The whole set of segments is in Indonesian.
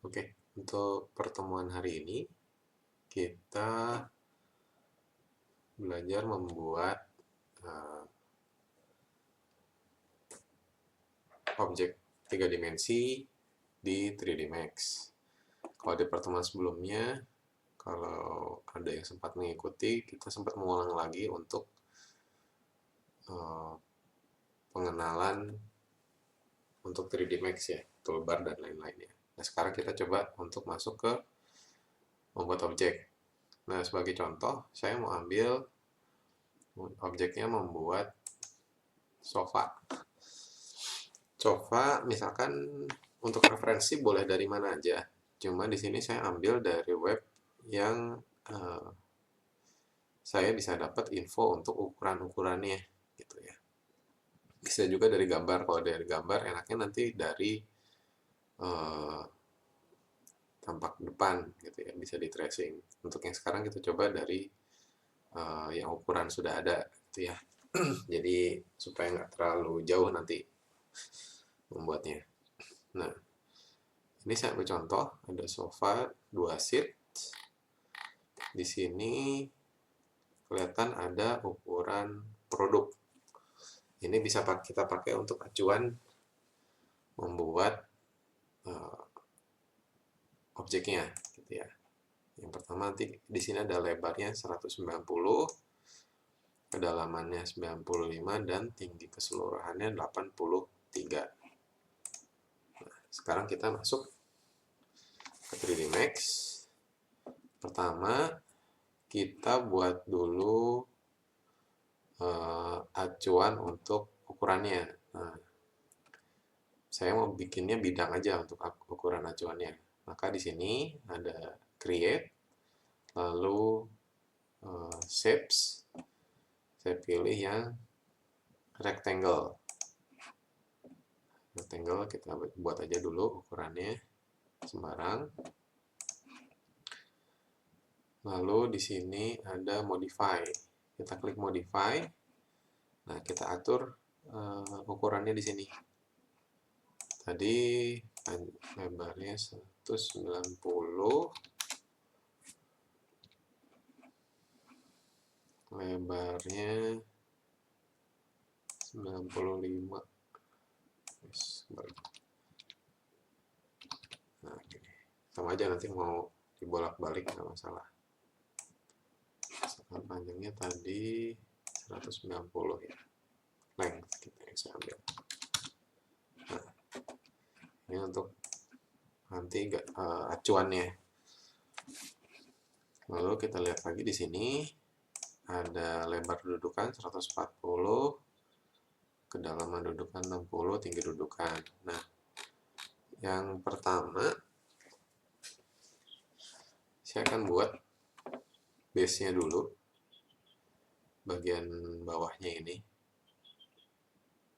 Oke, untuk pertemuan hari ini kita belajar membuat uh, objek 3 dimensi di 3D Max. Kalau di pertemuan sebelumnya, kalau ada yang sempat mengikuti, kita sempat mengulang lagi untuk uh, pengenalan untuk 3D Max ya, toolbar dan lain-lainnya. Nah, sekarang kita coba untuk masuk ke membuat objek. Nah, sebagai contoh, saya mau ambil objeknya membuat sofa. Sofa misalkan untuk referensi boleh dari mana aja. Cuma di sini saya ambil dari web yang uh, saya bisa dapat info untuk ukuran-ukurannya gitu ya. Bisa juga dari gambar. Kalau dari gambar enaknya nanti dari uh, tampak depan gitu ya, bisa di tracing. Untuk yang sekarang kita coba dari yang ukuran sudah ada gitu ya. Jadi supaya nggak terlalu jauh nanti membuatnya. Nah, ini saya ambil contoh, ada sofa 2 seat. Di sini kelihatan ada ukuran produk. Ini bisa kita pakai untuk acuan membuat uh, objeknya gitu ya. Yang pertama nanti di sini ada lebarnya 190, kedalamannya 95 dan tinggi keseluruhannya 83. Nah, sekarang kita masuk ke 3D Max. Pertama, kita buat dulu acuan untuk ukurannya. Nah, saya mau bikinnya bidang aja untuk ukuran acuannya. Maka di sini ada create, lalu shapes. Saya pilih yang rectangle. Rectangle kita buat aja dulu ukurannya sembarang. Lalu di sini ada modify. Kita klik modify. Nah, kita atur ukurannya di sini. Tadi lebarnya 190, lebarnya 95. Nah, gini. Sama aja nanti mau dibolak-balik nggak masalah. Misalkan panjangnya tadi 190 ya. Length kita yang saya ambil. Nah, ini untuk nanti acuannya. Lalu kita lihat lagi di sini ada lebar dudukan 140, kedalaman dudukan 60, tinggi dudukan. Nah, yang pertama saya akan buat base-nya dulu, bagian bawahnya ini,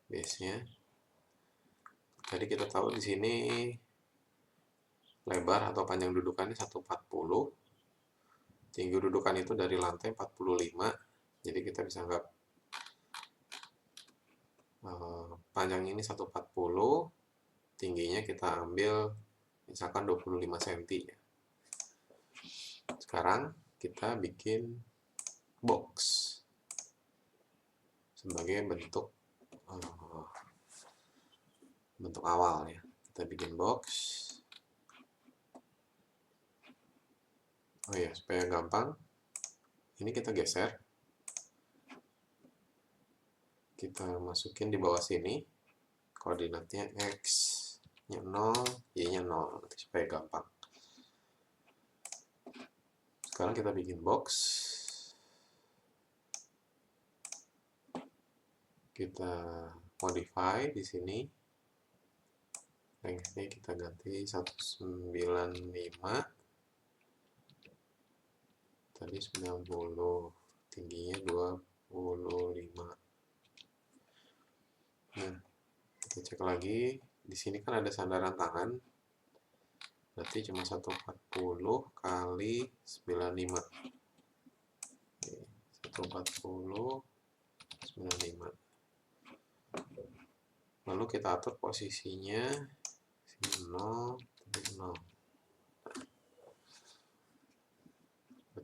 base-nya. Jadi kita tahu di sini lebar atau panjang dudukannya 140, tinggi dudukan itu dari lantai 45, jadi kita bisa anggap panjang ini 140, tingginya kita ambil misalkan 25 cm ya. Sekarang kita bikin box sebagai bentuk awal ya. Kita bikin box. Oh ya, supaya gampang, ini kita geser. Kita masukin di bawah sini koordinatnya x nya 0, y nya 0 supaya gampang. Sekarang kita bikin box. Kita modify di sini. Length-nya kita ganti 195. Tadi 90, tingginya 25. Nah, kita cek lagi. Di sini kan ada sandaran tangan. Berarti cuma 140 kali 95. Oke, 140 95. Lalu kita atur posisinya 0, 0.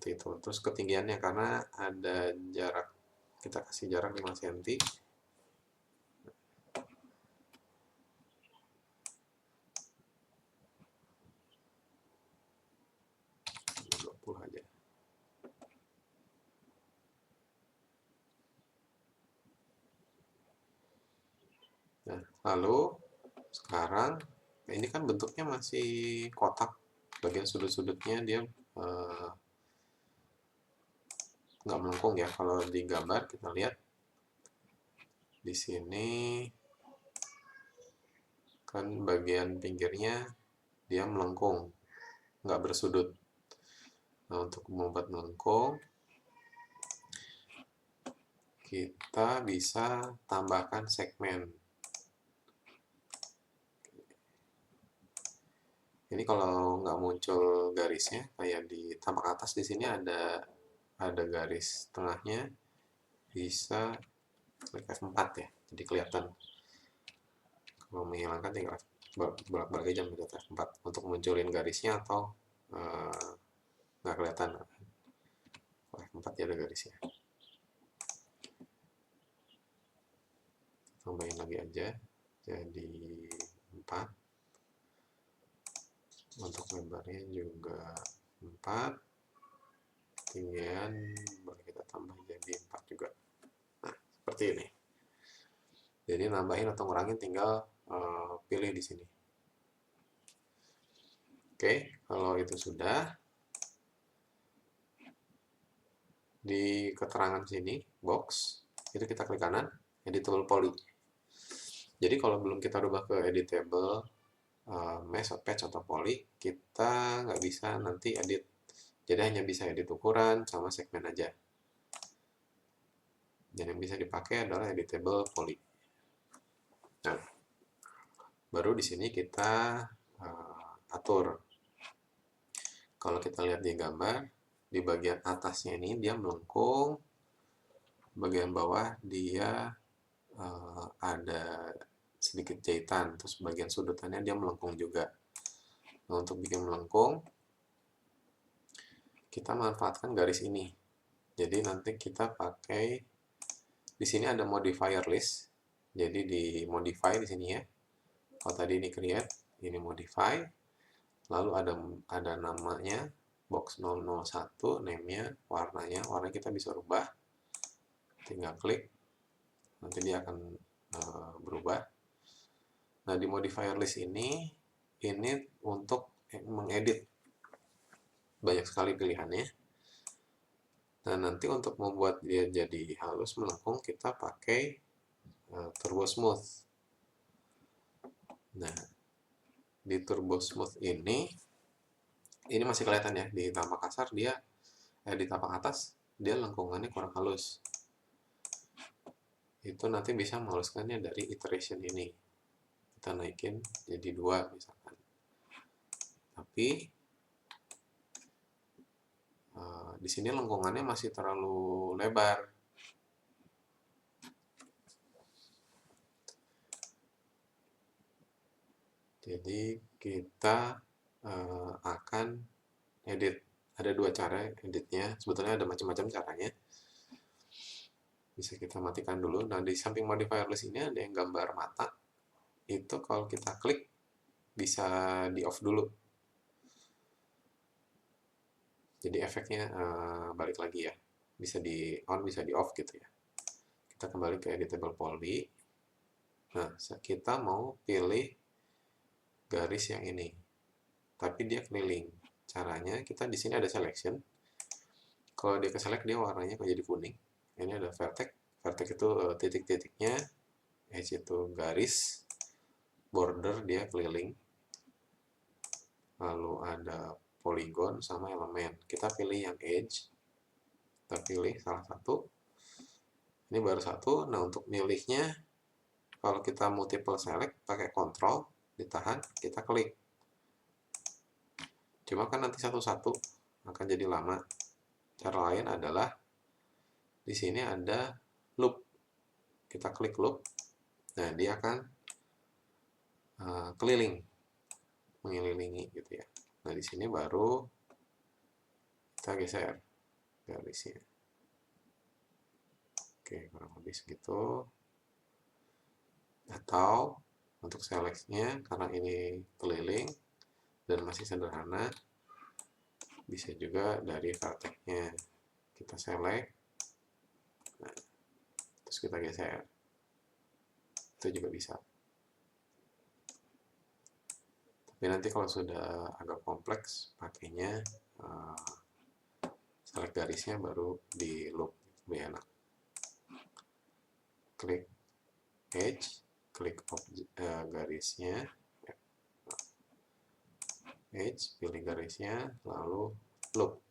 seperti itu. Terus ketinggiannya karena ada jarak, kita kasih jarak 5 cm. Aja. Nah, lalu sekarang ini kan bentuknya masih kotak, bagian sudut-sudutnya dia nggak melengkung ya. Kalau di gambar kita lihat di sini kan bagian pinggirnya dia melengkung, nggak bersudut. Nah, untuk membuat melengkung, kita bisa tambahkan segmen. Ini kalau nggak muncul garisnya, kayak di tampak atas di sini ada garis tengahnya, bisa klik F4 ya, jadi kelihatan. Kalau menghilangkan tinggal bolak-balik aja mencet F4 untuk munculin garisnya atau nggak kelihatan. F4 ya ada garisnya. Tambahin lagi aja jadi 4. Untuk lebarnya juga 4. Ketinggian boleh kita tambah jadi 4 juga. Nah, seperti ini. Jadi nambahin atau ngurangin tinggal pilih di sini. Oke, kalau itu sudah, di keterangan sini box itu kita klik kanan, editable poly. Jadi kalau belum kita rubah ke editable mesh, patch atau poly, kita nggak bisa nanti edit. Jadi hanya bisa edit ukuran sama segmen aja. Dan yang bisa dipakai adalah editable poly. Nah, baru di sini kita atur. Kalau kita lihat di gambar, di bagian atasnya ini dia melengkung, bagian bawah dia ada sedikit jahitan, terus bagian sudutannya dia melengkung juga. Nah, untuk bikin melengkung, kita manfaatkan garis ini. Jadi nanti kita pakai, di sini ada modifier list. Jadi di modify di sini ya. Kalau tadi ini create, ini modify. Lalu ada namanya box 001, name-nya, warna kita bisa rubah. Tinggal klik, nanti dia akan berubah. Nah, di modifier list ini untuk mengedit, banyak sekali pilihannya. Nah, nanti untuk membuat dia jadi halus melengkung, kita pakai turbo smooth. Nah, di turbo smooth ini masih kelihatan ya, di tampak kasar dia, di tampak atas dia lengkungannya kurang halus. Itu nanti bisa menghaluskannya dari iteration ini. Kita naikin jadi 2 misalkan. Tapi di sini lengkungannya masih terlalu lebar. Jadi kita akan edit. Ada 2 cara editnya. Sebetulnya ada macam-macam caranya. Bisa kita matikan dulu. Nah, di samping modifier list ini ada yang gambar mata. Itu kalau kita klik bisa di off dulu. Jadi efeknya balik lagi ya. Bisa di on, bisa di off gitu ya. Kita kembali ke editable poly. Nah, kita mau pilih garis yang ini. Tapi dia keliling. Caranya kita di sini ada selection. Kalau dia ke select dia warnanya menjadi kuning. Ini ada vertex. Vertex itu titik-titiknya, edge itu garis, border dia keliling. Lalu ada polygon sama elemen. Kita pilih yang edge. Kita pilih salah satu. Ini baru satu. Nah, untuk milihnya kalau kita multiple select pakai control, ditahan, kita klik. Cuma kan nanti satu-satu akan jadi lama. Cara lain adalah di sini ada loop. Kita klik loop. Nah, dia akan keliling, mengelilingi gitu ya. Nah, di sini baru kita geser. garisnya. Oke, kurang lebih segitu. Atau untuk seleksinya, karena ini keliling dan masih sederhana, bisa juga dari vertexnya kita select, nah, terus kita geser, itu juga bisa. Tapi nanti kalau sudah agak kompleks, pakainya select garisnya baru di loop, lebih enak. Klik edge, klik garisnya, edge, pilih garisnya, lalu loop,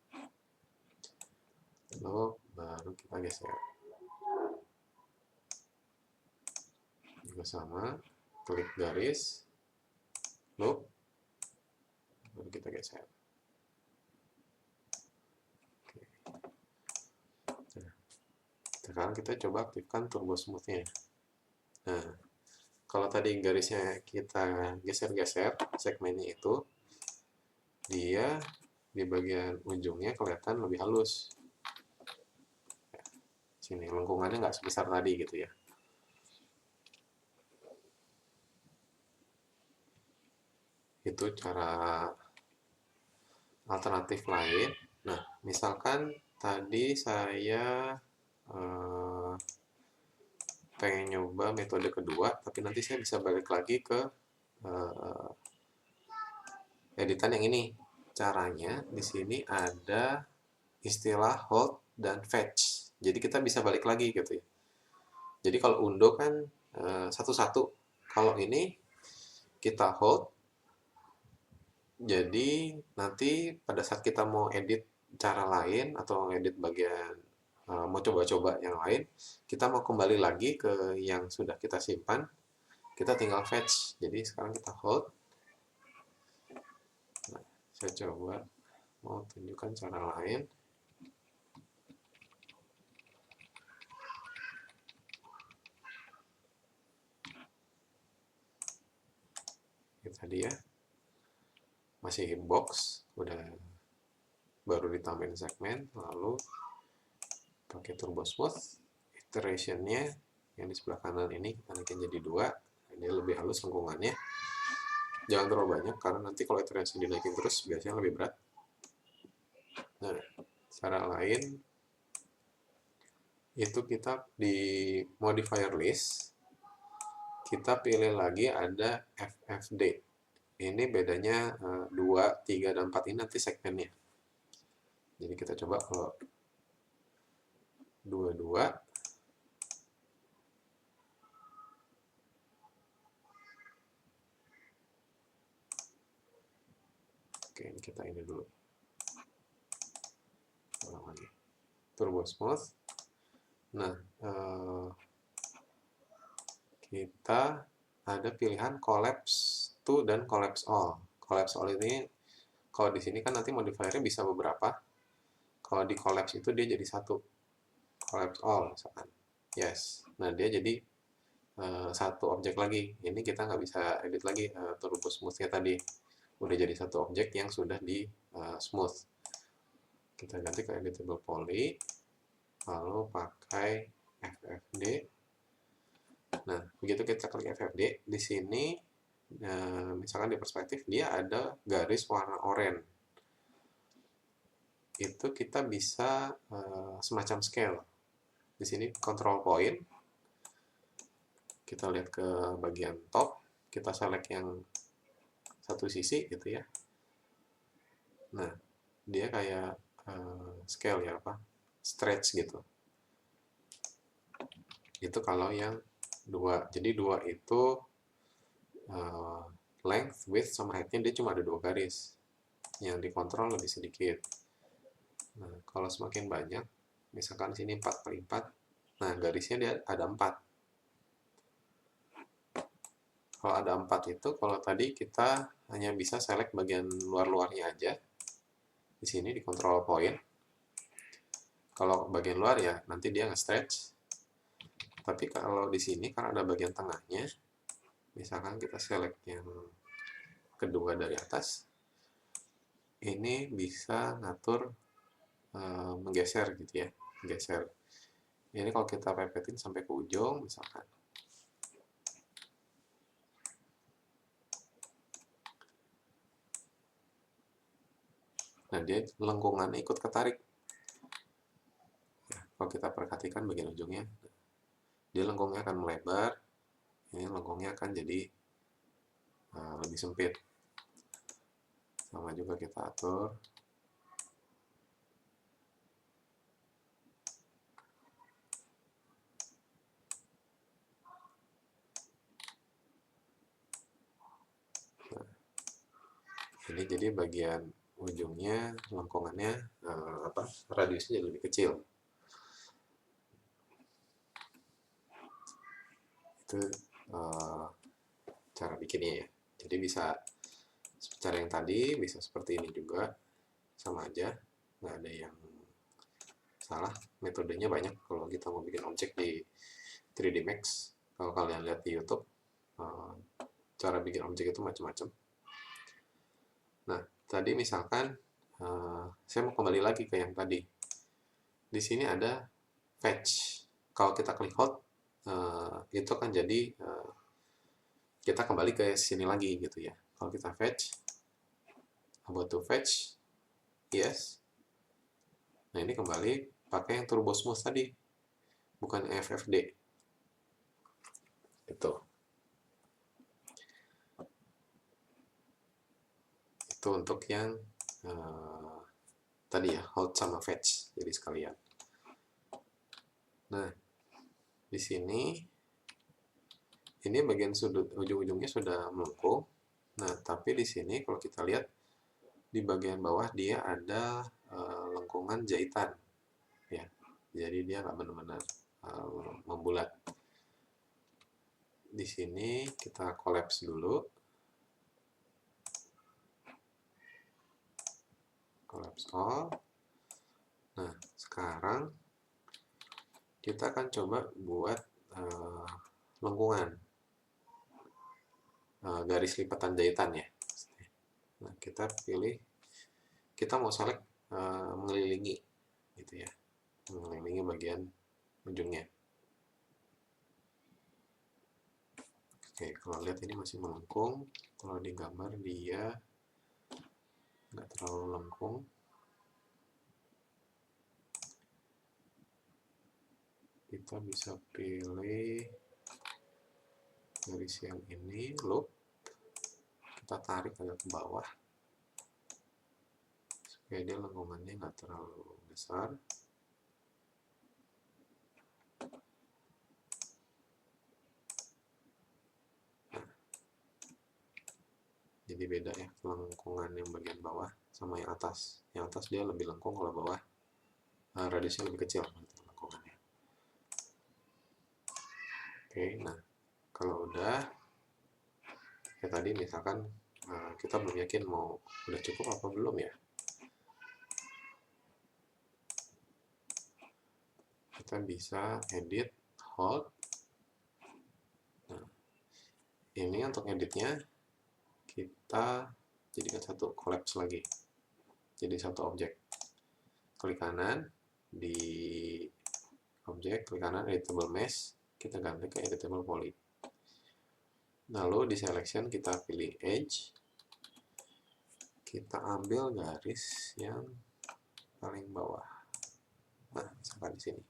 baru kita geser. Juga sama, klik garis, loop, baru kita geser. Oke. Nah, sekarang kita coba aktifkan turbo smooth-nya. Nah, kalau tadi garisnya kita geser-geser segmennya itu, dia di bagian ujungnya kelihatan lebih halus. Sini lengkungannya nggak sebesar tadi gitu ya. Itu cara alternatif lain. Nah, misalkan tadi saya pengen nyoba metode kedua, tapi nanti saya bisa balik lagi ke editan yang ini. Caranya di sini ada istilah hold dan fetch. Jadi kita bisa balik lagi gitu ya. Jadi kalau undo kan satu-satu. Kalau ini kita hold. Jadi nanti pada saat kita mau edit cara lain atau edit bagian mau coba-coba yang lain, kita mau kembali lagi ke yang sudah kita simpan, kita tinggal fetch. Jadi sekarang kita hold. Nah, saya coba mau tunjukkan cara lain. Ini tadi ya, masih box, udah baru ditambahin segmen, lalu pakai turbo smooth, iterationnya yang di sebelah kanan ini kita naikin jadi 2, ini lebih halus lengkungannya. Jangan terlalu banyak karena nanti kalau iteration dinaikin terus biasanya lebih berat. Nah, cara lain itu kita di modifier list kita pilih lagi ada FFD. Ini bedanya 2, 3, dan 4 ini nanti segmennya. Jadi kita coba kalau 22, oke, ini kita ini dulu. Ulang lagi. Turbo smooth. Nah, kita ada pilihan collapse to dan collapse all. Collapse all ini kalau di sini kan nanti modifiernya bisa beberapa. Kalau di collapse itu dia jadi satu. Collapse all misalkan. Yes. Nah, dia jadi satu objek lagi. Ini kita nggak bisa edit lagi turbo smooth-nya tadi. Udah jadi satu objek yang sudah di smooth. Kita ganti ke editable poly, lalu pakai FFD. Nah, begitu kita klik FFD, di sini misalkan di perspektif dia ada garis warna oranye. Itu kita bisa semacam scale. Di sini control point, kita lihat ke bagian top, kita select yang satu sisi gitu ya. Nah, dia kayak scale ya, apa, stretch gitu. Itu kalau yang 2. Jadi 2 itu length, width, sama height-nya dia cuma ada 2 garis. Yang dikontrol lebih sedikit. Nah, kalau semakin banyak, misalkan sini 4x4, nah garisnya dia ada 4. Kalau ada 4 itu, kalau tadi kita hanya bisa select bagian luar-luarnya aja. Di sini di control point. Kalau bagian luar ya nanti dia nge-stretch. Tapi kalau di sini karena ada bagian tengahnya, misalkan kita select yang kedua dari atas, ini bisa ngatur menggeser gitu ya, menggeser. Ini kalau kita pepetin sampai ke ujung misalkan, nah dia lengkungannya ikut ketarik ya. Kalau kita perhatikan bagian ujungnya, dia lengkungnya akan melebar, ini lengkungnya akan jadi lebih sempit. Sama juga kita atur. Nah, ini jadi bagian ujungnya lengkungannya radiusnya jadi lebih kecil. Itu cara bikinnya ya. Jadi bisa cara yang tadi, bisa seperti ini juga, sama aja, nggak ada yang salah. Metodenya banyak kalau kita mau bikin objek di 3D Max. Kalau kalian lihat di YouTube, cara bikin objek itu macam-macam. Nah, tadi misalkan saya mau kembali lagi ke yang tadi. Di sini ada fetch. Kalau kita klik hold, itu akan jadi kita kembali ke sini lagi gitu ya. Kalau kita fetch, about to fetch, yes. Nah ini kembali pakai yang turbo smooth tadi, bukan FFD. Itu untuk yang tadi ya, hold sama fetch, jadi sekalian. Nah di sini ini bagian sudut ujung-ujungnya sudah melengkung. Nah tapi di sini kalau kita lihat di bagian bawah dia ada lengkungan jahitan ya, jadi dia nggak benar-benar membulat. Di sini kita collapse dulu, collapse all. Nah sekarang kita akan coba buat lengkungan garis lipatan jahitan ya. Nah kita pilih, kita mau select mengelilingi gitu ya, mengelilingi bagian ujungnya. Oke, kalau lihat ini masih melengkung. Kalau di gambar dia nggak terlalu lengkung. Kita bisa pilih garis yang ini, loop. Kita tarik agak ke bawah supaya dia lengkungannya nggak terlalu besar. Jadi beda ya lengkungan yang bagian bawah sama yang atas. Yang atas dia lebih lengkung, kalau bawah radiusnya lebih kecil lengkungannya. Oke, nah kalau udah ya tadi misalkan kita belum yakin mau udah cukup apa belum ya. Kita bisa edit, hold. Nah, ini untuk editnya kita jadikan satu, collapse lagi jadi satu objek. Klik kanan di objek, klik kanan editable mesh, kita ganti ke editable poly. Lalu di selection kita pilih edge, kita ambil garis yang paling bawah. Nah misalkan di sini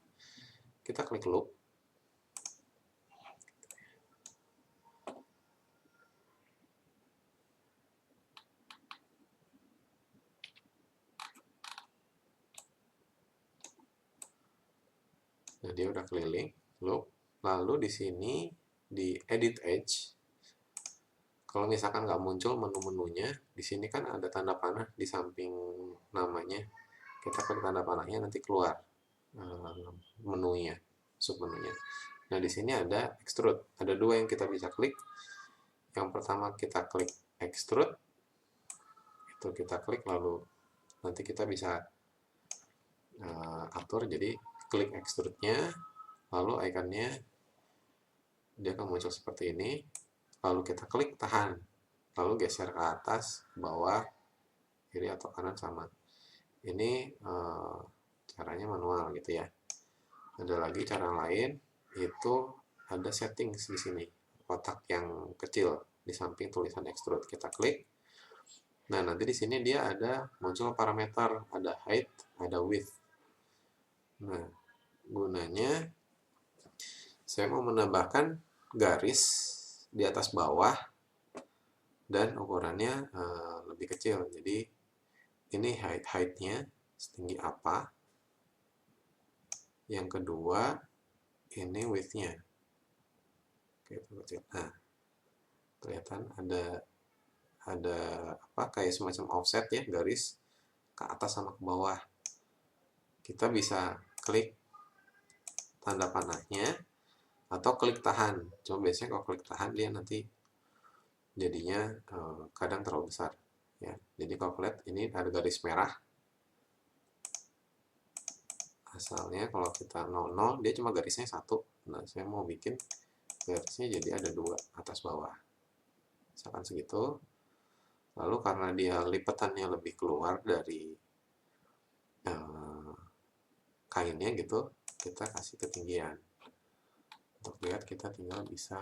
kita klik loop. Nah dia udah keliling loop. Lalu di sini di edit edge, kalau misalkan nggak muncul menu-menunya, di sini kan ada tanda panah di samping namanya. Kita klik tanda panahnya, nanti keluar menunya, submenunya. Nah di sini ada extrude, ada dua yang kita bisa klik. Yang pertama kita klik extrude, itu kita klik, lalu nanti kita bisa atur jadi klik extrude-nya, lalu ikonnya dia akan muncul seperti ini. Lalu kita klik tahan, lalu geser ke atas, bawah, kiri atau kanan sama. Ini caranya manual gitu ya. Ada lagi cara lain, itu ada settings di sini, kotak yang kecil di samping tulisan extrude, kita klik. Nah, nanti di sini dia ada muncul parameter, ada height, ada width. Nah, gunanya saya mau menambahkan garis di atas bawah dan ukurannya lebih kecil. Jadi ini height-nya setinggi apa. Yang kedua, ini width-nya. Nah, kelihatan ada apa kayak semacam offset ya, garis ke atas sama ke bawah. Kita bisa klik tanda panahnya atau klik tahan. Cuma biasanya kalau klik tahan dia nanti jadinya kadang terlalu besar ya. Jadi kalau lihat ini ada garis merah, asalnya kalau kita 00 dia cuma garisnya satu. Nah, saya mau bikin garisnya jadi ada dua, atas bawah, misalkan segitu. Lalu karena dia lipatannya lebih keluar dari kainnya gitu, kita kasih ketinggian. Untuk lihat kita tinggal bisa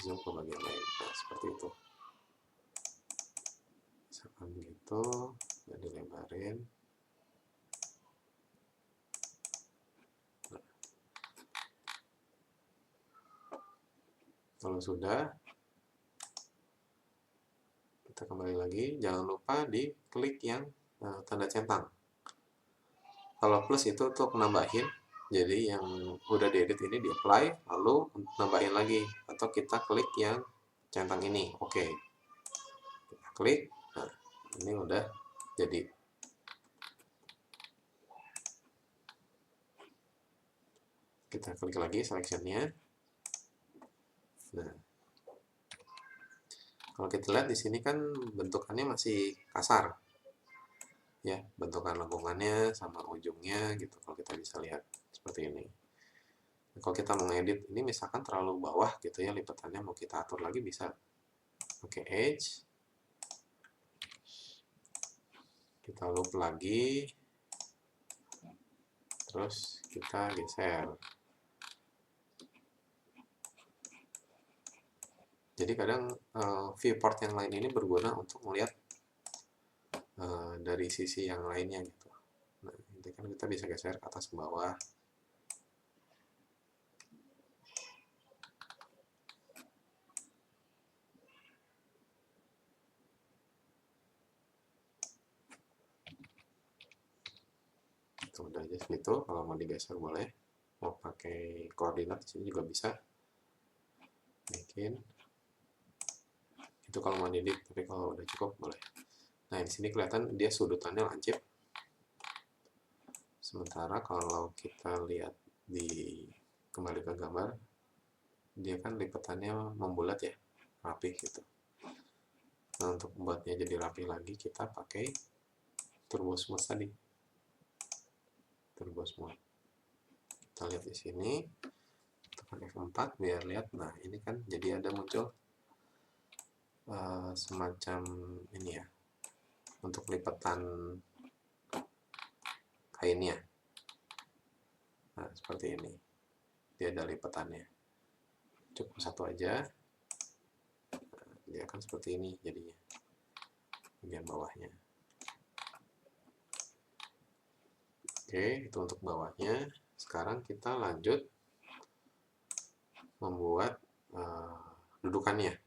zoom ke bagian lain. Nah, seperti itu. Misalkan begitu, dan dilebarin. Nah, kalau sudah, kita kembali lagi. Jangan lupa diklik yang tanda centang. Kalau plus itu untuk nambahin, jadi yang udah diedit ini di apply, lalu nambahin lagi, atau kita klik yang centang ini. Oke, kita klik. Nah, ini udah jadi. Kita klik lagi selectionnya. Nah, kalau kita lihat di sini kan bentukannya masih kasar ya, bentukan lengkungannya sama ujungnya gitu. Kalau kita bisa lihat seperti ini. Nah, kalau kita mau ngedit ini misalkan terlalu bawah gitu ya, lipatannya mau kita atur lagi bisa pakai edge, kita loop lagi, terus kita geser. Jadi kadang viewport yang lain ini berguna untuk melihat dari sisi yang lainnya gitu. Nah, ini kan kita bisa geser ke atas ke bawah. Itu udah aja segitu. Kalau mau digeser boleh. Mau pakai koordinat di sini juga bisa. Bikin. Itu kalau mau edit, tapi kalau udah cukup boleh. Nah, di sini kelihatan dia sudutannya lancip. Sementara kalau kita lihat kembali ke gambar, dia kan lipatannya membulat ya, rapih gitu. Nah, untuk membuatnya jadi rapi lagi, kita pakai turbo smooth tadi. Turbo smooth. Kita lihat di sini, tekan F4 biar lihat. Nah, ini kan jadi ada muncul semacam ini ya, untuk lipatan kainnya. Nah, seperti ini. Dia ada lipatannya. Cukup satu aja. Nah, dia akan seperti ini jadinya. Bagian bawahnya. Oke, itu untuk bawahnya. Sekarang kita lanjut membuat dudukannya.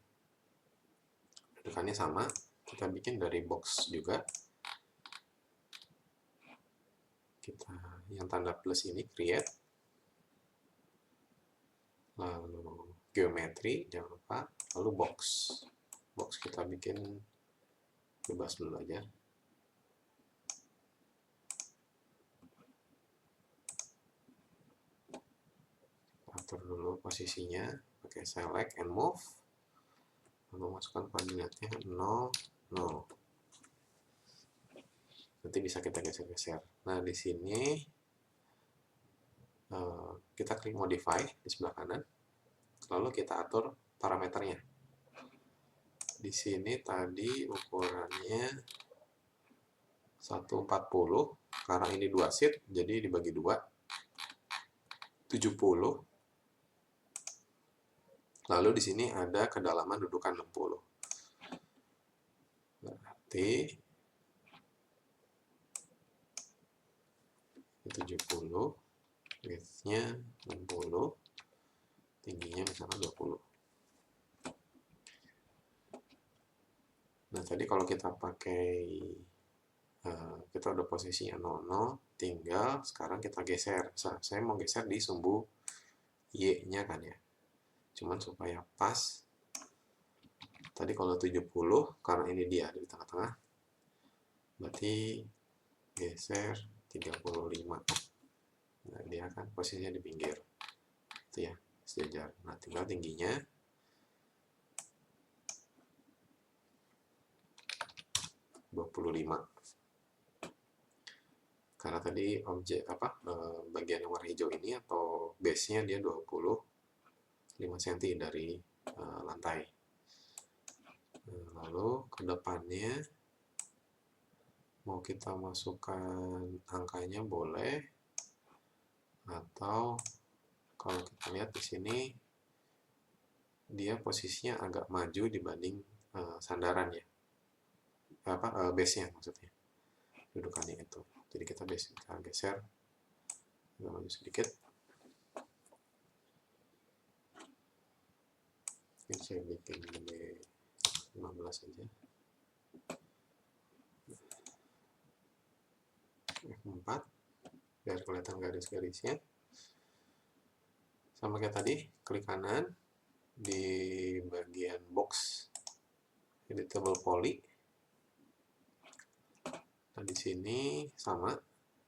Dudukannya sama. Kita bikin dari box juga. Kita yang tanda plus ini create, lalu geometri jangan lupa, lalu box kita bikin bebas dulu aja. Atur dulu posisinya pakai select and move, lalu masukkan koordinatnya 0 0. Nanti bisa kita geser-geser. Nah, di sini kita klik modify di sebelah kanan, lalu kita atur parameternya. Di sini tadi ukurannya 140, karena ini 2 sheet jadi dibagi 2, 70. Lalu di sini ada kedalaman dudukan 60. Berarti 70, width-nya 60, tingginya misalnya 20. Nah, tadi kalau kita pakai kita udah posisinya 00, tinggal sekarang kita geser. Saya mau geser di sumbu Y-nya kan ya. Cuman supaya pas. Tadi kalau 70, karena ini dia ada di tengah-tengah, berarti geser 35. Nah, dia kan posisinya di pinggir. Itu ya, sejajar. Nah, tinggal tingginya 25. Karena tadi objek bagian yang warna hijau ini atau base-nya dia 25 cm dari lantai. Lalu ke depannya mau kita masukkan angkanya boleh, atau kalau kita lihat di sini dia posisinya agak maju dibanding sandaran ya, base-nya maksudnya, dudukannya itu. Jadi kita geser agak maju sedikit. Ini saya bikin gede 15 aja. F4 biar kelihatan garis-garisnya. Sama kayak tadi, klik kanan di bagian box editable poly. Nah, di sini sama,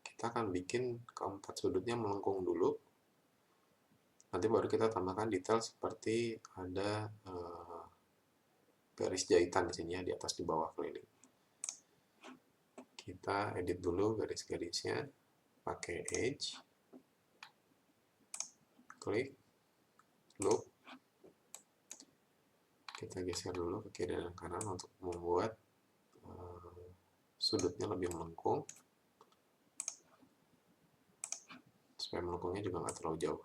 kita akan bikin keempat sudutnya melengkung dulu. Nanti baru kita tambahkan detail seperti ada garis jahitan di sini ya, di atas di bawah keliling. Kita edit dulu garis-garisnya pakai edge, klik, loop. Kita geser dulu ke kiri dan kanan untuk membuat sudutnya lebih melengkung, supaya melengkungnya juga nggak terlalu jauh.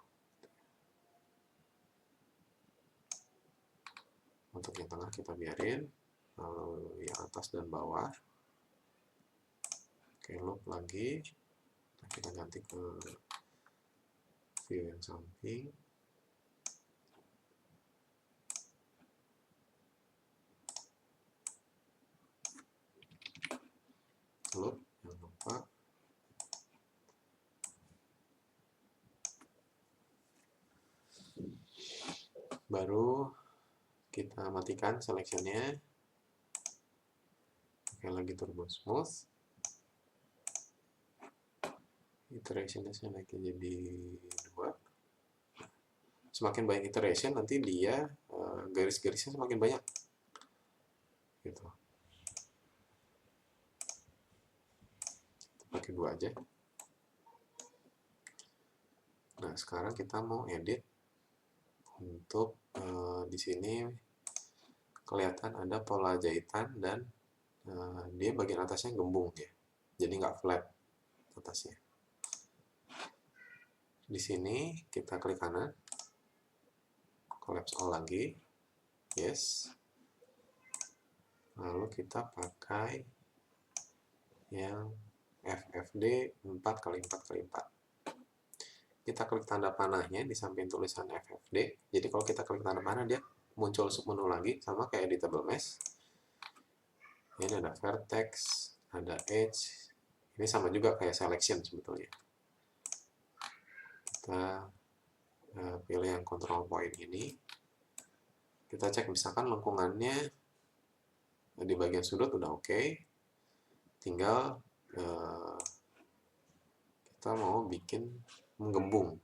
Untuk yang tengah kita biarin, lalu yang atas dan bawah. Oke, loop lagi. Nah, kita ganti ke view yang samping. Loop, jangan lupa. Baru kita matikan selection-nya. Oke, lagi turbo smooth. Iteration-nya saya naikin jadi 2. Semakin banyak iteration, nanti dia garis-garisnya semakin banyak. Gitu. Pakai 2 aja. Nah, sekarang kita mau edit untuk di sini kelihatan ada pola jahitan dan dia bagian atasnya gembung ya, jadi nggak flat atasnya. Di sini kita klik kanan, collapse all lagi, yes. Lalu kita pakai yang FFD 4x4x4. Kita klik tanda panahnya di samping tulisan FFD. Jadi kalau kita klik tanda panah, dia muncul submenu lagi, sama kayak editable mesh. Ini ada vertex, ada edge. Ini sama juga kayak selection sebetulnya. Kita pilih yang control point ini. Kita cek misalkan lengkungannya di bagian sudut udah oke. Tinggal kita mau bikin menggembung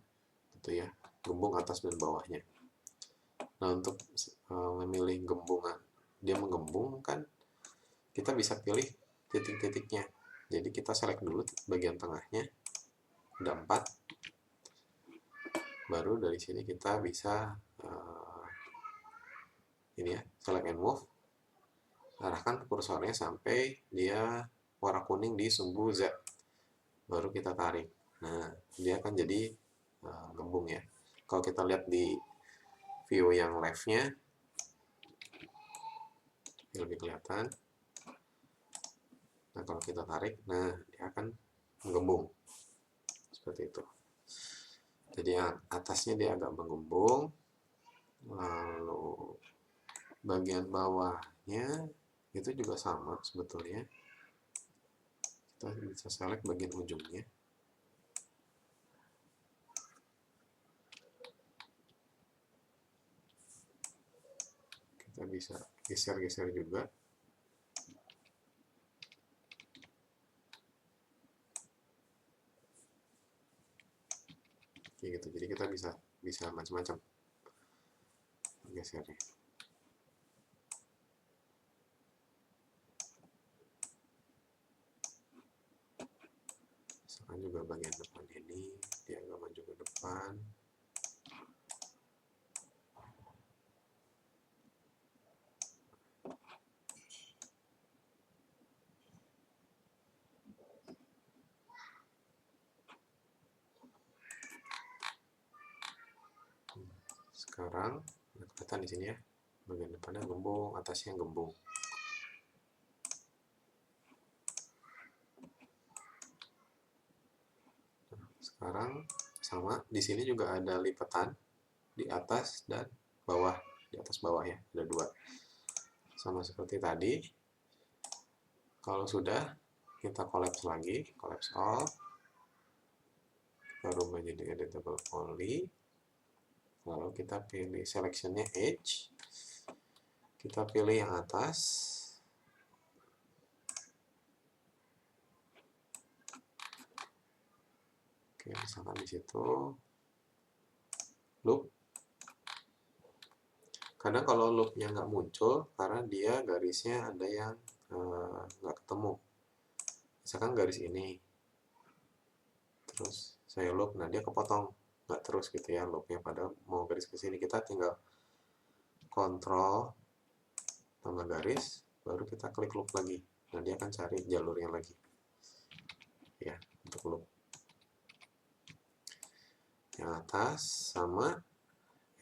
gitu ya, gembung atas dan bawahnya. Nah, untuk memilih gembungan dia menggembung kan, kita bisa pilih titik-titiknya. Jadi kita select dulu bagian tengahnya, ada 4. Baru dari sini kita bisa ini ya, select and move, arahkan kursornya sampai dia warna kuning di sumbu Z, baru kita tarik. Nah, dia akan jadi gembung ya. Kalau kita lihat di view yang live-nya, lebih kelihatan. Nah, kalau kita tarik, nah dia akan menggembung seperti itu. Jadi yang atasnya dia agak menggembung, lalu bagian bawahnya itu juga sama sebetulnya. Kita bisa select bagian ujungnya. Kita bisa geser-geser juga. Kayak gitu. Jadi kita bisa macam-macam gesernya. Misalkan juga bagian depan ini dia agak maju ke depan. Sekarang kelihatan di sini ya, bagian depannya gembung, atasnya gembung. Sekarang sama, di sini juga ada lipatan di atas dan bawah, di atas bawah ya, ada dua. Sama seperti tadi. Kalau sudah, kita collapse lagi, collapse all. Kita rubah jadi editable only. Lalu kita pilih selectionnya edge. Kita pilih yang atas. Oke, misalkan di situ loop. Kadang kalau loopnya nggak muncul karena dia garisnya ada yang nggak ketemu. Misalkan garis ini, terus saya loop, nah dia kepotong, nggak terus gitu ya loopnya. Padahal mau garis ke sini, kita tinggal kontrol tambah garis, baru kita klik loop lagi. Nah dia akan cari jalurnya lagi ya untuk loop. Yang atas sama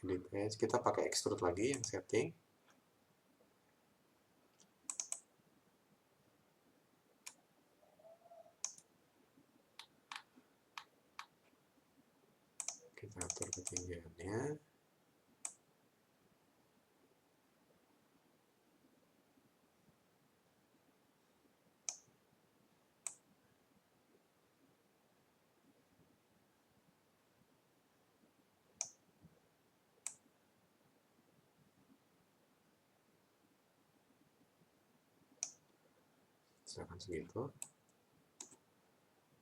edit edge, kita pakai extrude lagi yang setting. Kita atur ketinggiannya. Misalkan segitu.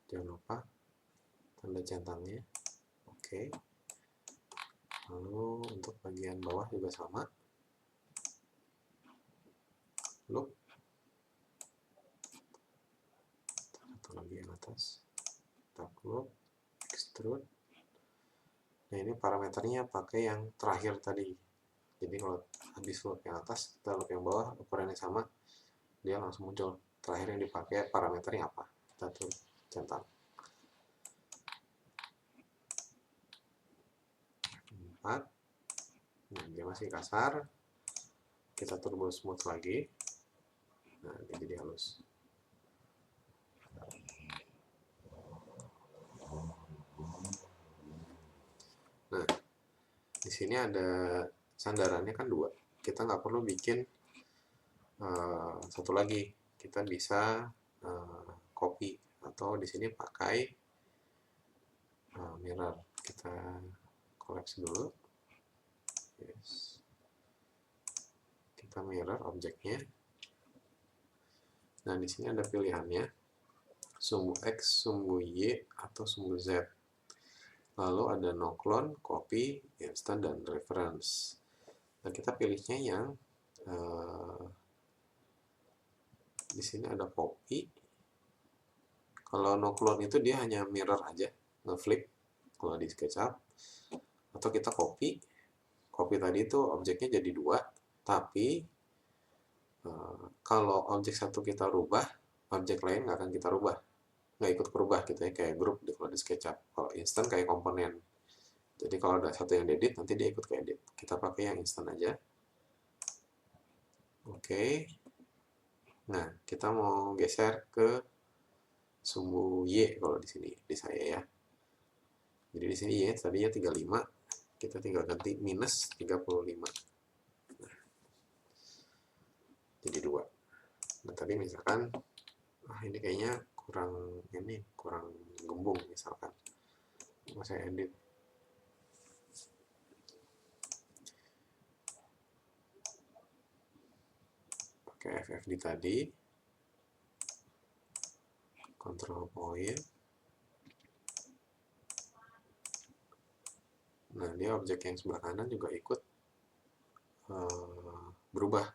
Jangan lupa tanda centangnya. Oke. Lalu untuk bagian bawah juga sama. Loop. Satu lagi yang atas. Tab loop. Extrude. Nah ini parameternya pakai yang terakhir tadi. Jadi kalau habis loop yang atas, kita loop yang bawah, ukurannya sama, dia langsung muncul. Terakhir yang dipakai parameternya apa? Kita tuh centang. 4. Nah, dia masih kasar. Kita turbo smooth lagi. Nah, dia jadi halus. Nah, di sini ada sandarannya kan 2. Kita nggak perlu bikin satu lagi. Kita bisa copy atau di sini pakai mirror. Kita collapse dulu. Yes. Kita mirror objeknya. Nah, di sini ada pilihannya. Sumbu X, sumbu Y, atau sumbu Z. Lalu ada no clone, copy, instant, dan reference. Nah, kita pilihnya yang di sini ada copy. Kalau no clone itu dia hanya mirror aja, ngeflip kalau di SketchUp. Atau kita copy. Copy tadi itu objeknya jadi 2, tapi kalau objek satu kita rubah, objek lain nggak akan kita rubah, nggak ikut berubah gitu ya, kayak grup kalau di SketchUp. Kalau instant kayak komponen, jadi kalau ada satu yang edit nanti dia ikut ke edit. Kita pakai yang instant aja. Oke. Nah, kita mau geser ke sumbu Y kalau di sini di saya ya. Jadi di sini Y tadinya 35, kita tinggal ganti minus 35. Nah, jadi 2. Nah, tadi misalkan ini kayaknya kurang gembung misalkan. Mau saya edit. Pakai FFD tadi. Control point. Nah, dia objek yang sebelah kanan juga ikut berubah.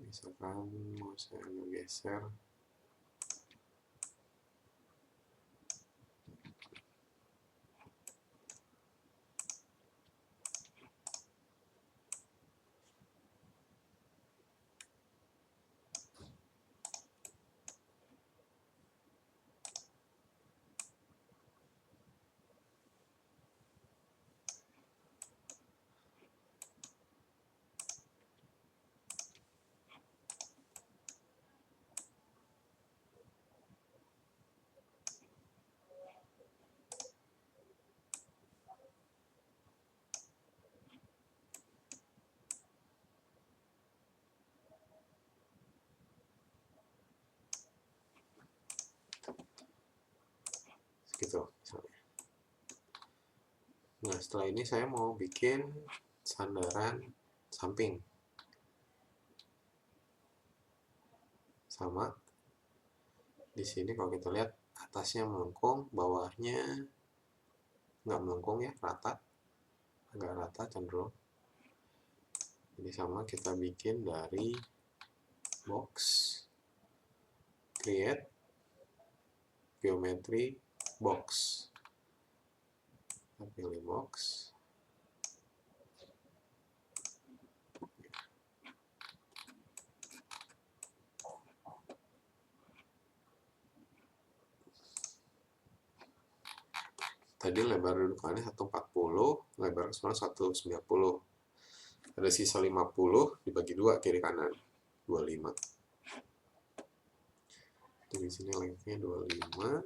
Misalkan mau saya geser. Gitu misalnya. Nah, setelah ini saya mau bikin sandaran samping. Sama. Di sini kalau kita lihat atasnya melengkung, bawahnya nggak melengkung ya, rata. Agak rata cenderung. Jadi sama, kita bikin dari box, create, geometry, box. Kita pilih box. Tadi lebar dudukannya 140, lebar keseluruhan 190. Ada sisa 50, dibagi 2 kiri kanan, 25. Jadi di sini lengthnya 25,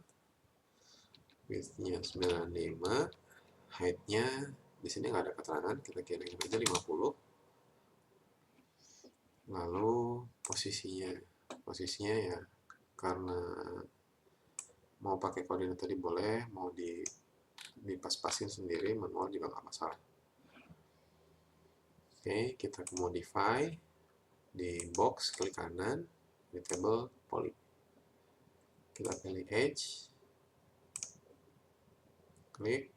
widthnya 95, height-nya di sini nggak ada keterangan, kita kirim aja 50. Lalu posisinya ya, karena mau pakai koordinat tadi boleh, mau dipas-pasin sendiri manual juga nggak masalah. Oke, kita ke modify, di box klik kanan, editable poly, kita pilih edge, klik,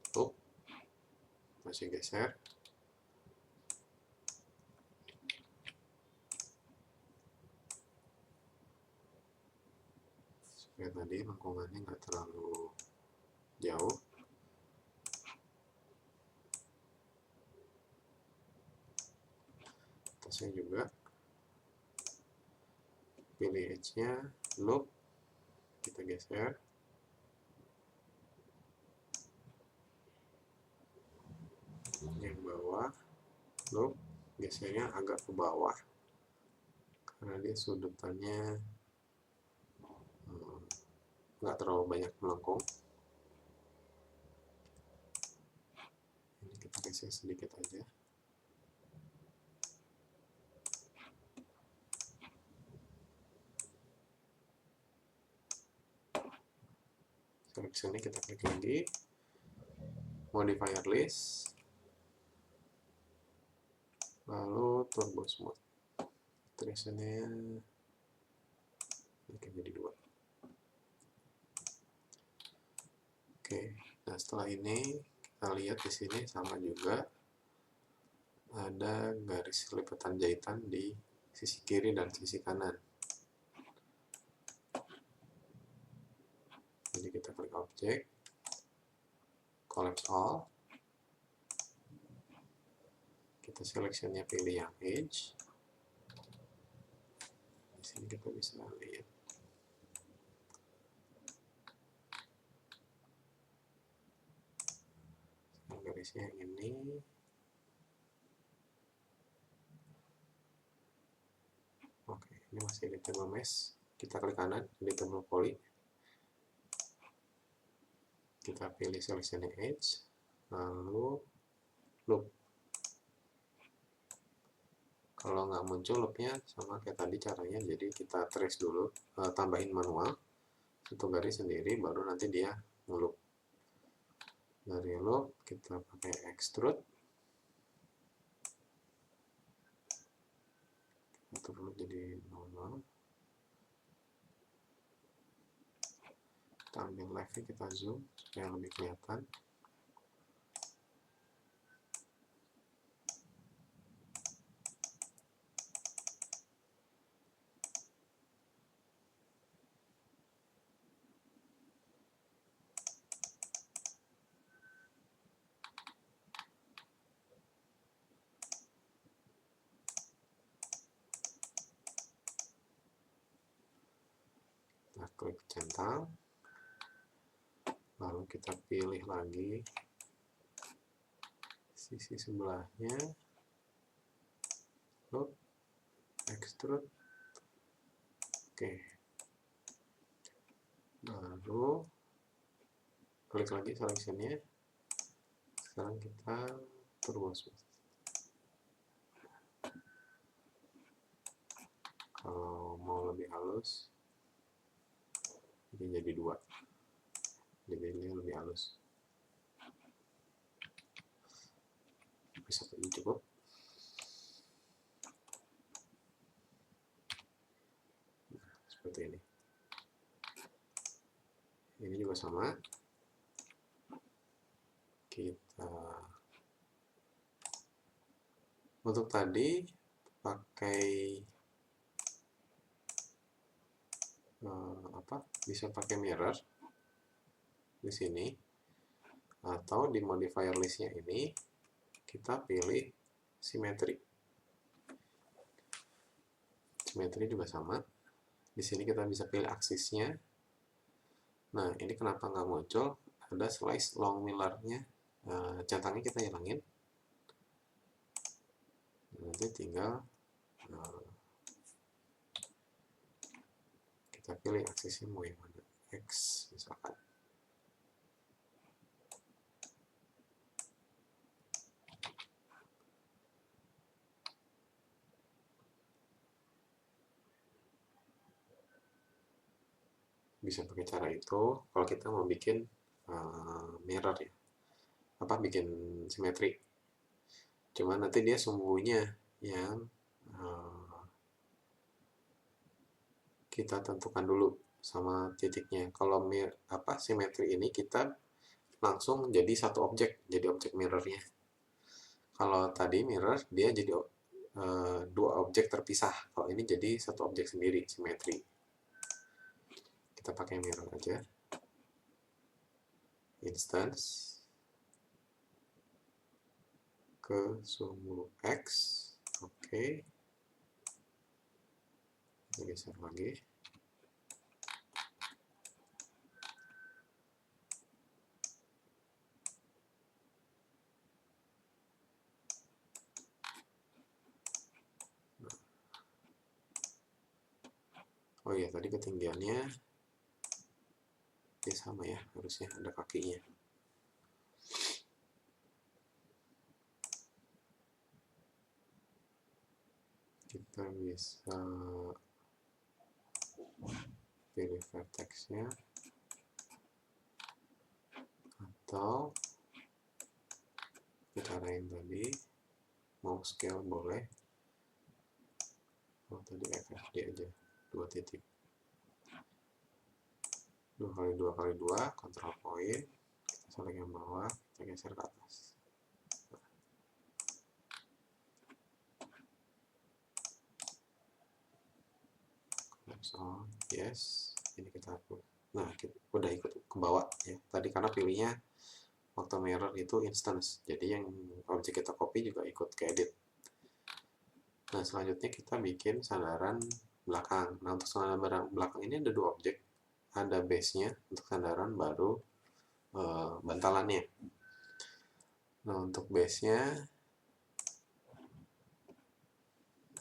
tutup, masih geser. Supaya tadi lengkungannya nggak terlalu jauh. Atasnya juga pilih edge-nya, loop, kita geser. Yang bawah, loop, gesernya agak ke bawah karena dia sudutannya nggak terlalu banyak melengkung. Ini kita geser sedikit aja. Sini kita klik lagi, modifier list, lalu turbo smooth, tracernya jadi 2. Oke, nah setelah ini kita lihat di sini sama juga ada garis lipatan jahitan di sisi kiri dan sisi kanan. Jadi kita klik objek, collapse all, kita seleksinya pilih yang edge. Di sini kita bisa lihat garisnya yang ini. Oke, ini masih editable mesh. Kita klik kanan, editable poly. Kita pilih seleksinya edge, lalu loop. Kalau nggak muncul loopnya sama kayak tadi caranya, jadi kita trace dulu, tambahin manual satu garis sendiri, baru nanti dia ngeloop. Dari loop kita pakai extrude, atur dulu jadi 00. Kita ambil live-nya, kita zoom supaya lebih kelihatan. Kita klik centang, lalu kita pilih lagi sisi sebelahnya, loop, extrude. Oke, lalu klik lagi seleksinya. Sekarang kita turbo smooth. Kalau mau lebih halus, ini jadi 2, jadi ini lebih halus. Bisa ini cukup. Seperti ini. Ini juga sama. Kita untuk tadi pakai bisa pakai mirror di sini, atau di modifier listnya ini kita pilih simetri. Simetri juga sama. Di sini kita bisa pilih aksisnya. Nah, ini kenapa nggak muncul? Ada slice long mirror-nya. Centangnya kita hilangin. Nanti tinggal kita pilih aksisnya mau yang mana. X misalkan. Bisa pakai cara itu kalau kita mau bikin mirror ya, bikin simetri. Cuma nanti dia sumbunya yang kita tentukan dulu sama titiknya. Kalau simetri ini kita langsung jadi satu objek, jadi objek mirrornya. Kalau tadi mirror dia jadi 2 objek terpisah. Kalau ini jadi satu objek sendiri, simetri. Kita pakai mirror aja. Instance ke sumbu X. Oke. Kita geser lagi. Oh iya, tadi ketinggiannya ya sama ya, harusnya ada kakinya. Kita bisa pilih vertexnya, atau cara yang tadi mau scale boleh. Oh, tadi FFD aja 2 titik, 2 kali 2 kali 2, control point, kita select yang bawah, kita geser ke atas. So, yes, ini kita hapus. Nah, kita udah ikut ke bawah ya. Tadi karena pilihnya waktu mirror itu instance, jadi yang objek kita copy juga ikut ke edit. Nah selanjutnya kita bikin sandaran belakang. Nah untuk sandaran belakang ini ada dua objek, ada base-nya untuk sandaran, baru bantalannya. Nah untuk base-nya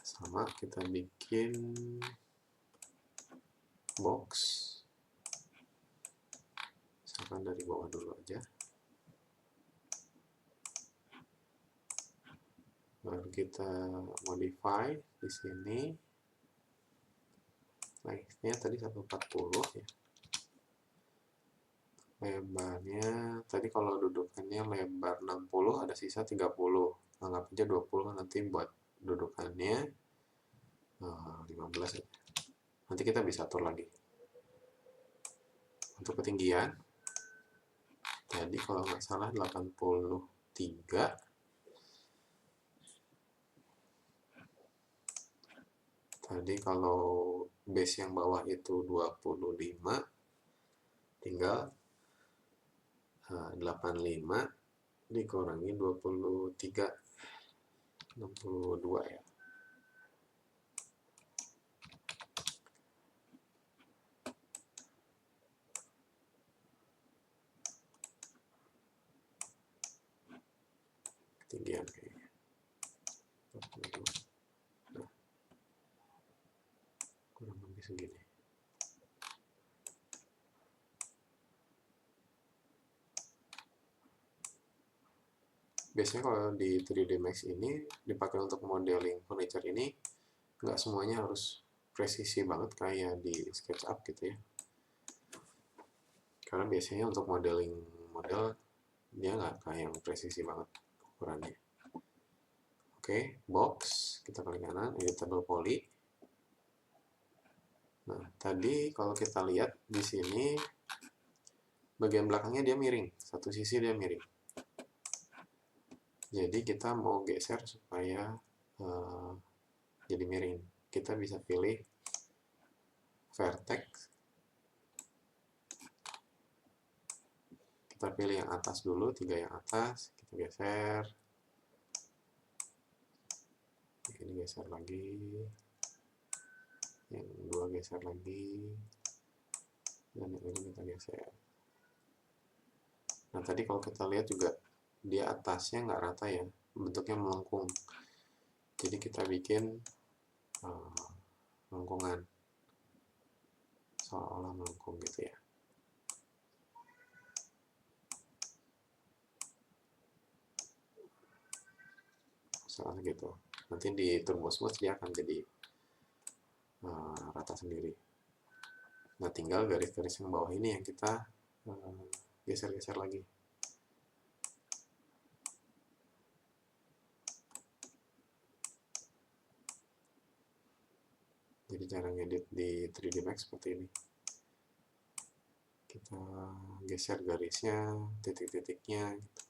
sama, kita bikin box, misalkan dari bawah dulu aja, baru kita modify di sini. Length-nya tadi 140 ya. Lebarnya tadi kalau dudukannya lebar 60, ada sisa 30. Anggap aja 20, nanti buat dudukannya 15 ya. Nanti kita bisa atur lagi. Untuk ketinggian tadi kalau nggak salah 83. Tadi kalau base yang bawah itu 25, tinggal 85 dikurangi 23, 62 ya. Ketinggian kayaknya 22. Nah, kurang lebih segini. Biasanya kalau di 3D Max ini dipakai untuk modeling furniture ini, nggak semuanya harus presisi banget kayak di SketchUp gitu ya. Karena biasanya untuk modeling model dia nggak kayak yang presisi banget ukurannya. Oke, box kita klik kanan, editable poly. Nah, tadi kalau kita lihat di sini bagian belakangnya dia miring, satu sisi dia miring. Jadi kita mau geser supaya jadi miring. Kita bisa pilih vertex. Kita pilih yang atas dulu, 3 yang atas, kita geser. Ini geser lagi. Yang 2 geser lagi. Dan yang ini kita geser. Nah tadi kalau kita lihat juga dia atasnya nggak rata ya, bentuknya melengkung. Jadi kita bikin melengkungan, seolah-olah melengkung gitu ya. Misalnya gitu. Nanti di turbo smooth dia akan jadi rata sendiri. Nah tinggal garis-garis yang bawah ini yang kita geser-geser lagi. Jadi cara ngedit di 3D Max seperti ini. Kita geser garisnya, titik-titiknya gitu.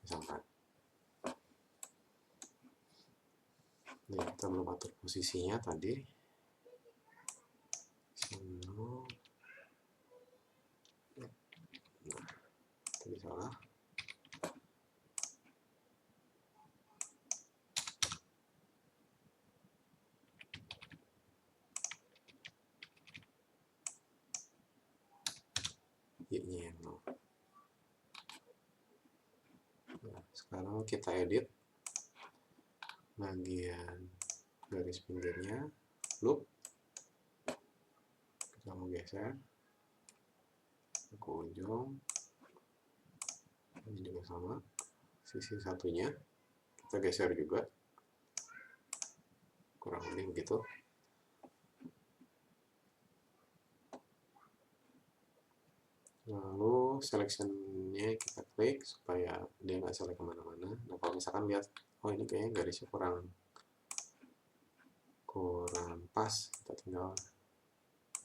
Misalkan. Jadi kita belum atur posisinya tadi. Nah, tadi salah. Y-nya yang 0. Nah, sekarang kita edit bagian garis pinggirnya, loop. Kita mau geser ke ujung. Ini juga sama, sisi satunya kita geser juga. kurang lebih begitu. Lalu selection-nya kita klik supaya dia nggak select kemana-mana. Nah kalau misalkan lihat, oh ini kayaknya garisnya kurang pas, kita tinggal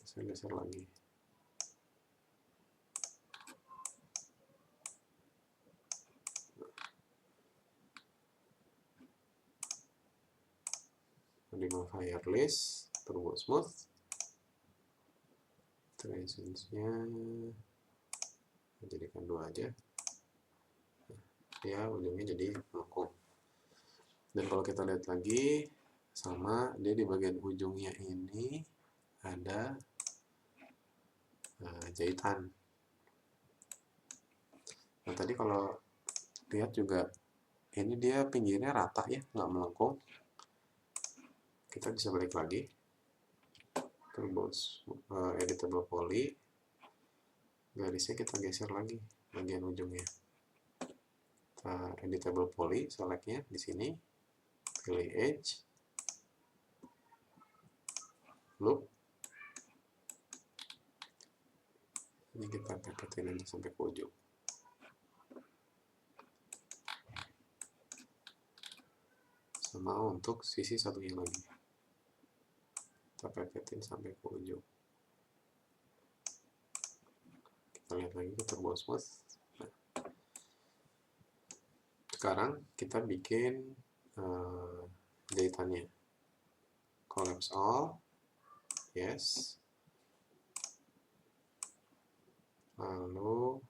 geser lagi. Di modifier list, turbo smooth, transitions-nya jadikan 2 aja. Ya ujungnya jadi melengkung. Dan kalau kita lihat lagi, sama dia di bagian ujungnya ini ada jahitan. Nah tadi kalau lihat juga ini dia pinggirnya rata ya, nggak melengkung. Kita bisa balik lagi ke editable poly, garisnya kita geser lagi bagian ujungnya. Kita editable poly, selectnya di sini, pilih edge, loop. Ini kita pepetin aja sampai ke ujung. Sama untuk sisi satunya lagi, kita pepetin sampai ke ujung. Kita lihat lagi ke turbo smooth. Nah, sekarang kita bikin jahitannya. Collapse all, yes. Lalu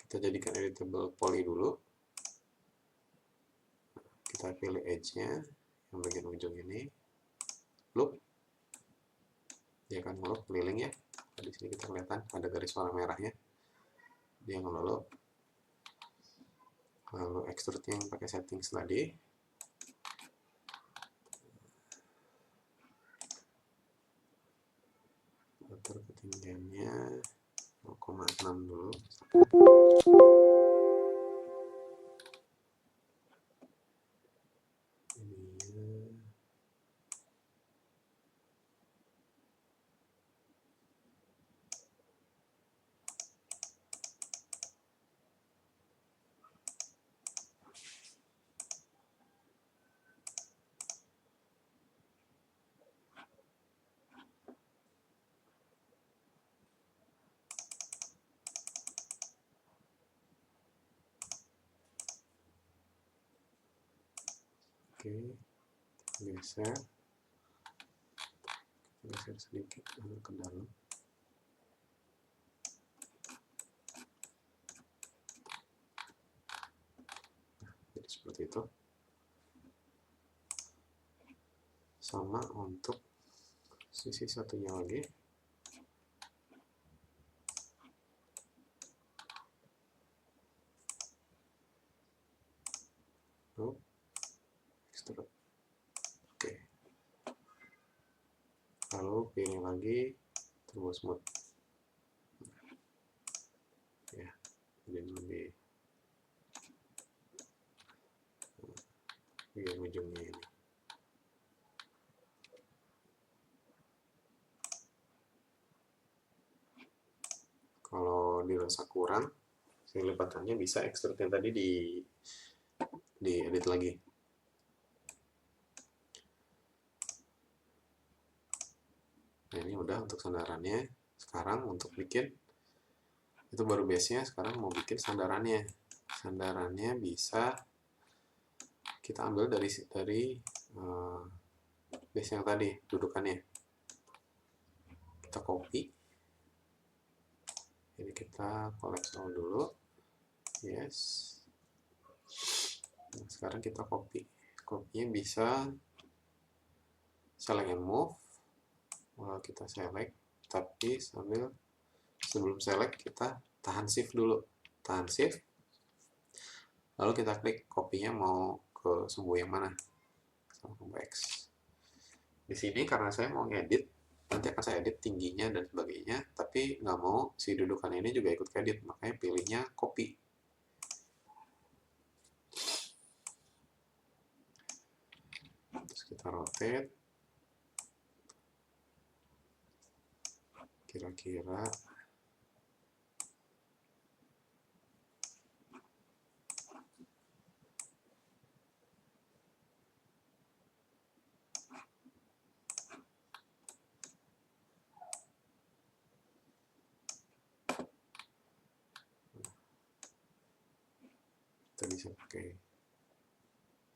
kita jadikan editable poly dulu. Kita pilih edge-nya yang bagian ujung ini, loop. Dia akan ngeloop keliling ya. Di sini kita kelihatan ada garis warna merahnya. Dia ngeloop. Lalu extrude yang pakai settings tadi. Atur ketinggiannya 0,6 dulu. Oke, geser sedikit ke dalam. Jadi seperti itu. Sama untuk sisi satunya lagi. Extrude. Oke. Lalu pilih lagi turbo smooth. Ya, jadi lebih bagian ujungnya ini. Kalau dirasa kurang, lipatannya bisa extrude yang tadi di edit lagi. Nah ini udah untuk sandarannya. Sekarang untuk bikin, itu baru base-nya, sekarang mau bikin sandarannya. Sandarannya bisa kita ambil dari base yang tadi, dudukannya. Kita copy. Ini kita collapse all dulu. Yes. Nah, sekarang kita copy. Copy-nya bisa select and move. Kita select, tapi sebelum select kita tahan shift dulu. Tahan shift. Lalu kita klik copy-nya mau ke sumbu yang mana. Sama sumbu X. Di sini karena saya mau ngedit, nanti akan saya edit tingginya dan sebagainya, tapi nggak mau si dudukan ini juga ikut edit, makanya pilihnya copy. Terus kita rotate kira-kira kita bisa pakai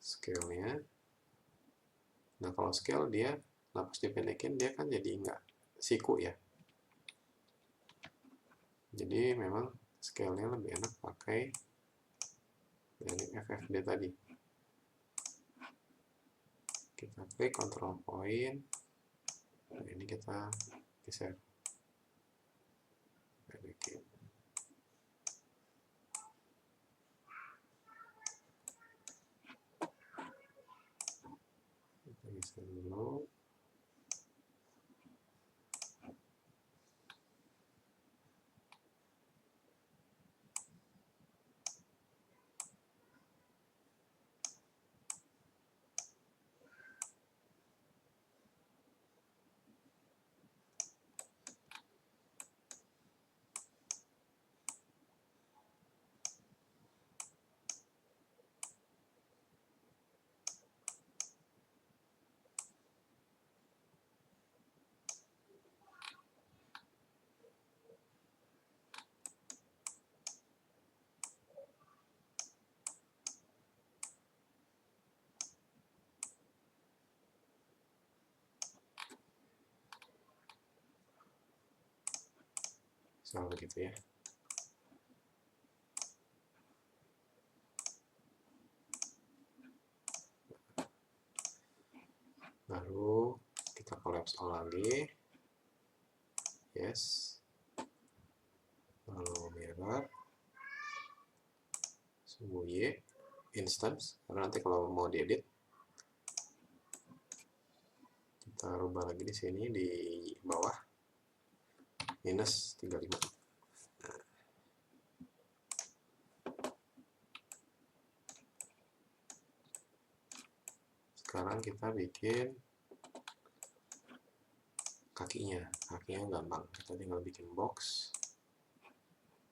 scale-nya. Nah, kalau scale dia lapas dipendekin, dia kan jadi nggak siku ya. Jadi memang scale-nya lebih enak pakai dari FFD tadi. Kita klik control point. Nah, ini kita geser. Pendekin. Kita geser dulu. Soal begitu ya. Lalu kita collapse all lagi. Yes. Lalu mirror. Sumbu Y. Instance. Karena nanti kalau mau diedit, kita rubah lagi di sini di bawah. Minus 35. Nah. Sekarang kita bikin kakinya gampang, kita tinggal bikin box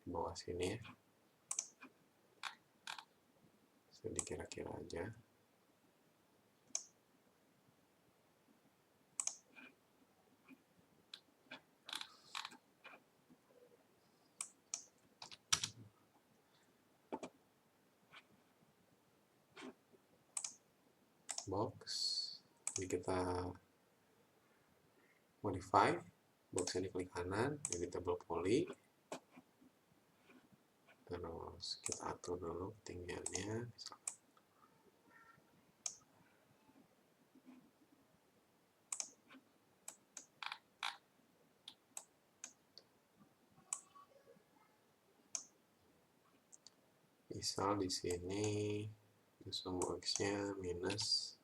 di bawah sini ya, jadi kira-kira aja. Box, jadi kita modify box ini, klik kanan, editable poly, terus kita atur dulu ketinggiannya, misalkan misal di sini sumbu x-nya minus